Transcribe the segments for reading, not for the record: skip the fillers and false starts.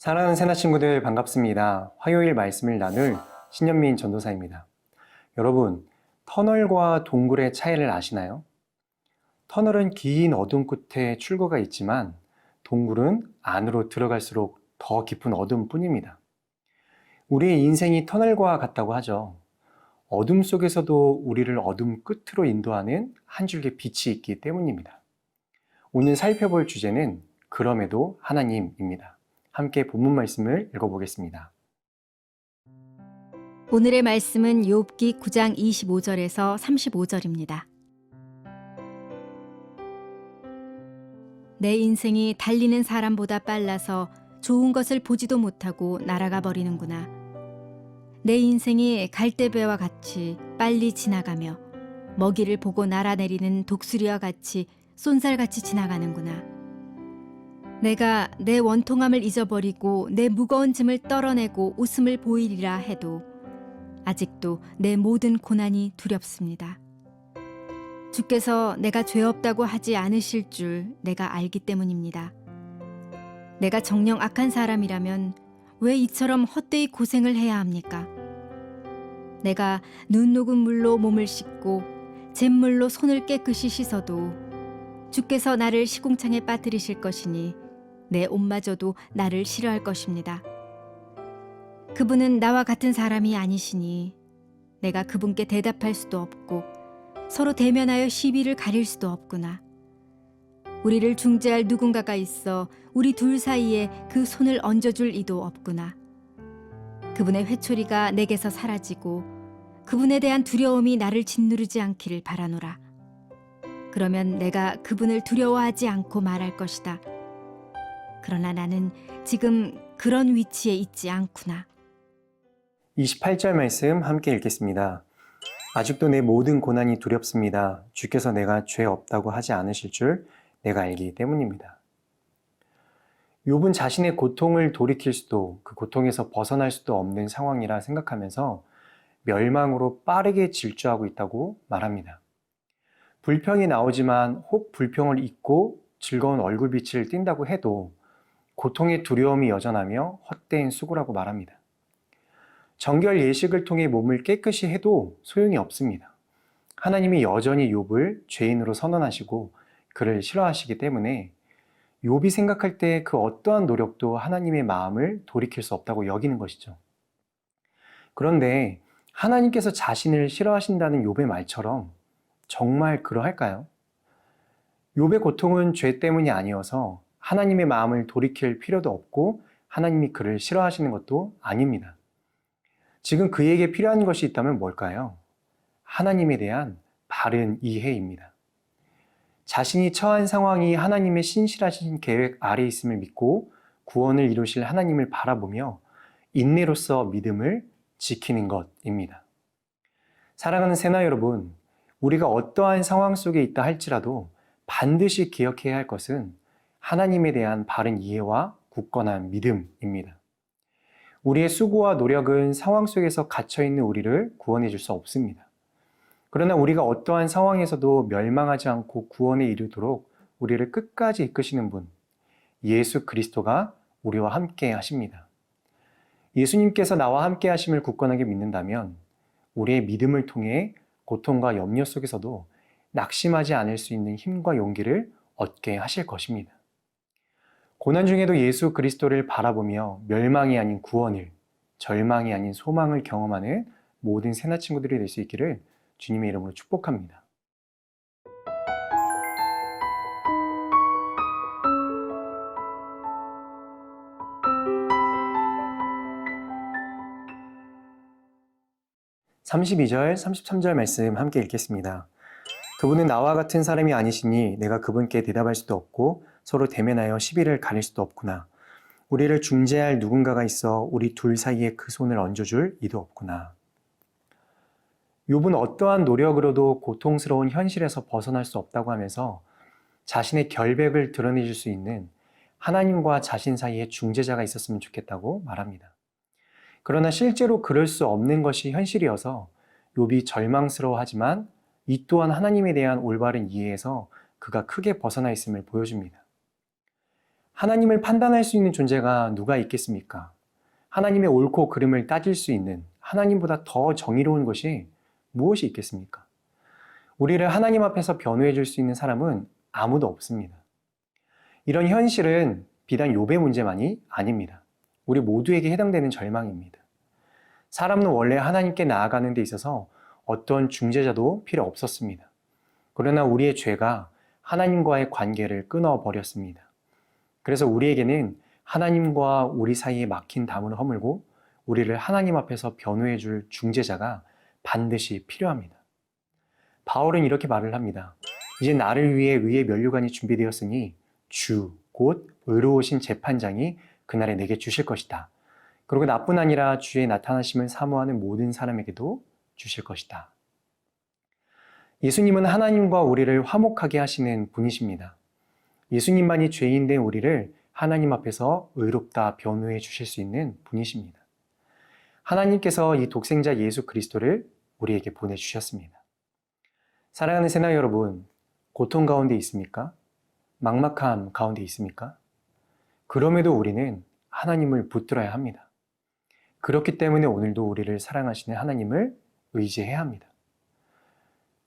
사랑하는 새나 친구들 반갑습니다. 화요일 말씀을 나눌 신현민 전도사입니다. 여러분, 터널과 동굴의 차이를 아시나요? 터널은 긴 어둠 끝에 출구가 있지만 동굴은 안으로 들어갈수록 더 깊은 어둠뿐입니다. 우리의 인생이 터널과 같다고 하죠. 어둠 속에서도 우리를 어둠 끝으로 인도하는 한 줄기 빛이 있기 때문입니다. 오늘 살펴볼 주제는 그럼에도 하나님입니다. 함께 본문 말씀을 읽어보겠습니다. 오늘의 말씀은 욥기 9장 25절에서 35절입니다. 내 인생이 달리는 사람보다 빨라서 좋은 것을 보지도 못하고 날아가 버리는구나. 내 인생이 갈대배와 같이 빨리 지나가며 먹이를 보고 날아내리는 독수리와 같이 쏜살같이 지나가는구나. 내가 내 원통함을 잊어버리고 내 무거운 짐을 떨어내고 웃음을 보이리라 해도 아직도 내 모든 고난이 두렵습니다. 주께서 내가 죄 없다고 하지 않으실 줄 내가 알기 때문입니다. 내가 정녕 악한 사람이라면 왜 이처럼 헛되이 고생을 해야 합니까? 내가 눈 녹은 물로 몸을 씻고 잿물로 손을 깨끗이 씻어도 주께서 나를 시궁창에 빠뜨리실 것이니 내 옷마저도 나를 싫어할 것입니다. 그분은 나와 같은 사람이 아니시니 내가 그분께 대답할 수도 없고 서로 대면하여 시비를 가릴 수도 없구나. 우리를 중재할 누군가가 있어 우리 둘 사이에 그 손을 얹어줄 이도 없구나. 그분의 회초리가 내게서 사라지고 그분에 대한 두려움이 나를 짓누르지 않기를 바라노라. 그러면 내가 그분을 두려워하지 않고 말할 것이다. 그러나 나는 지금 그런 위치에 있지 않구나. 28절 말씀 함께 읽겠습니다. 아직도 내 모든 고난이 두렵습니다. 주께서 내가 죄 없다고 하지 않으실 줄 내가 알기 때문입니다. 욥은 자신의 고통을 돌이킬 수도 그 고통에서 벗어날 수도 없는 상황이라 생각하면서 멸망으로 빠르게 질주하고 있다고 말합니다. 불평이 나오지만 혹 불평을 잊고 즐거운 얼굴빛을 띈다고 해도 고통의 두려움이 여전하며 헛된 수고라고 말합니다. 정결 예식을 통해 몸을 깨끗이 해도 소용이 없습니다. 하나님이 여전히 욥을 죄인으로 선언하시고 그를 싫어하시기 때문에 욥이 생각할 때 그 어떠한 노력도 하나님의 마음을 돌이킬 수 없다고 여기는 것이죠. 그런데 하나님께서 자신을 싫어하신다는 욥의 말처럼 정말 그러할까요? 욥의 고통은 죄 때문이 아니어서 하나님의 마음을 돌이킬 필요도 없고 하나님이 그를 싫어하시는 것도 아닙니다. 지금 그에게 필요한 것이 있다면 뭘까요? 하나님에 대한 바른 이해입니다. 자신이 처한 상황이 하나님의 신실하신 계획 아래 있음을 믿고 구원을 이루실 하나님을 바라보며 인내로서 믿음을 지키는 것입니다. 사랑하는 새나 여러분, 우리가 어떠한 상황 속에 있다 할지라도 반드시 기억해야 할 것은 하나님에 대한 바른 이해와 굳건한 믿음입니다. 우리의 수고와 노력은 상황 속에서 갇혀있는 우리를 구원해 줄 수 없습니다. 그러나 우리가 어떠한 상황에서도 멸망하지 않고 구원에 이르도록 우리를 끝까지 이끄시는 분, 예수 그리스도가 우리와 함께 하십니다. 예수님께서 나와 함께 하심을 굳건하게 믿는다면 우리의 믿음을 통해 고통과 염려 속에서도 낙심하지 않을 수 있는 힘과 용기를 얻게 하실 것입니다. 고난 중에도 예수 그리스도를 바라보며 멸망이 아닌 구원을, 절망이 아닌 소망을 경험하는 모든 새나 친구들이 될 수 있기를 주님의 이름으로 축복합니다. (32절) (33절) 말씀 함께 읽겠습니다. 그분은 나와 같은 사람이 아니시니 내가 그분께 대답할 수도 없고 서로 대면하여 시비를 가릴 수도 없구나. 우리를 중재할 누군가가 있어 우리 둘 사이에 그 손을 얹어줄 이도 없구나. 욥은 어떠한 노력으로도 고통스러운 현실에서 벗어날 수 없다고 하면서 자신의 결백을 드러내줄 수 있는 하나님과 자신 사이에 중재자가 있었으면 좋겠다고 말합니다. 그러나 실제로 그럴 수 없는 것이 현실이어서 욥이 절망스러워하지만 이 또한 하나님에 대한 올바른 이해에서 그가 크게 벗어나 있음을 보여줍니다. 하나님을 판단할 수 있는 존재가 누가 있겠습니까? 하나님의 옳고 그름을 따질 수 있는 하나님보다 더 정의로운 것이 무엇이 있겠습니까? 우리를 하나님 앞에서 변호해 줄 수 있는 사람은 아무도 없습니다. 이런 현실은 비단 욥의 문제만이 아닙니다. 우리 모두에게 해당되는 절망입니다. 사람은 원래 하나님께 나아가는 데 있어서 어떤 중재자도 필요 없었습니다. 그러나 우리의 죄가 하나님과의 관계를 끊어버렸습니다. 그래서 우리에게는 하나님과 우리 사이에 막힌 담을 허물고 우리를 하나님 앞에서 변호해 줄 중재자가 반드시 필요합니다. 바울은 이렇게 말을 합니다. 이제 나를 위해 의의 면류관이 준비되었으니 주, 곧 의로우신 재판장이 그날에 내게 주실 것이다. 그리고 나뿐 아니라 주의 나타나심을 사모하는 모든 사람에게도 주실 것이다. 예수님은 하나님과 우리를 화목하게 하시는 분이십니다. 예수님만이 죄인된 우리를 하나님 앞에서 의롭다 변호해 주실 수 있는 분이십니다. 하나님께서 이 독생자 예수 그리스도를 우리에게 보내주셨습니다. 사랑하는 새나 여러분, 고통 가운데 있습니까? 막막함 가운데 있습니까? 그럼에도 우리는 하나님을 붙들어야 합니다. 그렇기 때문에 오늘도 우리를 사랑하시는 하나님을 의지해야 합니다.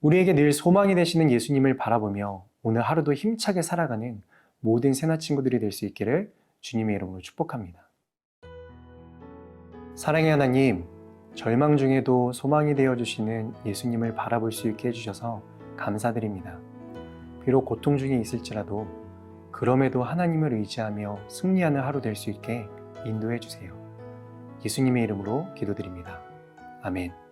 우리에게 늘 소망이 되시는 예수님을 바라보며 오늘 하루도 힘차게 살아가는 모든 새나 친구들이 될 수 있기를 주님의 이름으로 축복합니다. 사랑의 하나님, 절망 중에도 소망이 되어주시는 예수님을 바라볼 수 있게 해주셔서 감사드립니다. 비록 고통 중에 있을지라도 그럼에도 하나님을 의지하며 승리하는 하루 될 수 있게 인도해 주세요. 예수님의 이름으로 기도드립니다. 아멘.